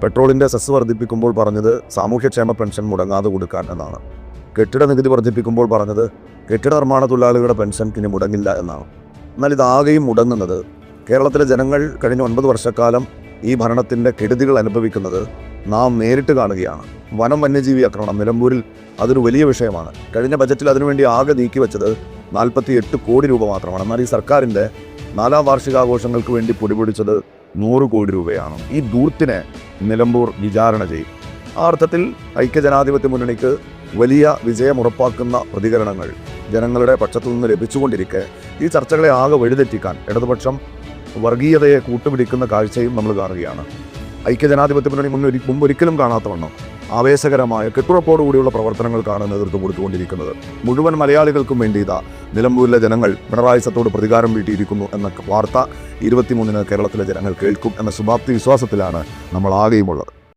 പെട്രോളിൻ്റെ സെസ് വർദ്ധിപ്പിക്കുമ്പോൾ പറഞ്ഞത് സാമൂഹ്യക്ഷേമ പെൻഷൻ മുടങ്ങാതെ കൊടുക്കാൻ എന്നാണ്. കെട്ടിട നികുതി വർദ്ധിപ്പിക്കുമ്പോൾ പറഞ്ഞത് കെട്ടിട നിർമ്മാണ തൊഴിലാളികളുടെ പെൻഷൻ ഇനി മുടങ്ങില്ല എന്നാണ്. എന്നാൽ ഇതാകെയും മുടങ്ങുന്നത് കേരളത്തിലെ ജനങ്ങൾ കഴിഞ്ഞ 9 വർഷക്കാലം ഈ ഭരണത്തിൻ്റെ കെടുതികൾ അനുഭവിക്കുന്നത് നാം നേരിട്ട് കാണുകയാണ്. വന്യജീവി ആക്രമണം നിലമ്പൂരിൽ അതൊരു വലിയ വിഷയമാണ്. കഴിഞ്ഞ ബജറ്റിൽ അതിനുവേണ്ടി ആകെ നീക്കിവെച്ചത് 48 കോടി രൂപ മാത്രമാണ്. എന്നാൽ ഈ സർക്കാരിൻ്റെ 4ാം വാർഷികാഘോഷങ്ങൾക്ക് വേണ്ടി പൊടിപൊടിച്ചത് 100 കോടി രൂപയാണ്. ഈ ദൂർത്തിനെ നിലമ്പൂർ വിചാരണ ചെയ്യും. ആ അർത്ഥത്തിൽ ഐക്യജനാധിപത്യ മുന്നണിക്ക് വലിയ വിജയം ഉറപ്പാക്കുന്ന പ്രതികരണങ്ങൾ ജനങ്ങളുടെ പക്ഷത്തു നിന്ന് ലഭിച്ചുകൊണ്ടിരിക്കെ ഈ ചർച്ചകളെ ആകെ വഴിതെറ്റിക്കാൻ ഇടതുപക്ഷം വർഗീയതയെ കൂട്ടുപിടിക്കുന്ന കാഴ്ചയും നമ്മൾ കാണുകയാണ്. ഐക്യജനാധിപത്യ മുന്നണി മുമ്പൊരിക്കലും കാണാത്തവണ്ണം ആവേശകരമായ കെട്ടുറപ്പോടുകൂടിയുള്ള പ്രവർത്തനങ്ങൾക്കാണ് നേതൃത്വം കൊടുത്തുകൊണ്ടിരിക്കുന്നത്. മുഴുവൻ മലയാളികൾക്കും വേണ്ടി നിലമ്പൂരിലെ ജനങ്ങൾ പിണറായി സത്തോട് പ്രതികാരം വീട്ടിയിരിക്കുന്നു എന്ന വാർത്ത 23-ന് കേരളത്തിലെ ജനങ്ങൾ കേൾക്കും എന്ന ശുഭാപ്തി വിശ്വാസത്തിലാണ് നമ്മൾ ആകെയുമുള്ളത്.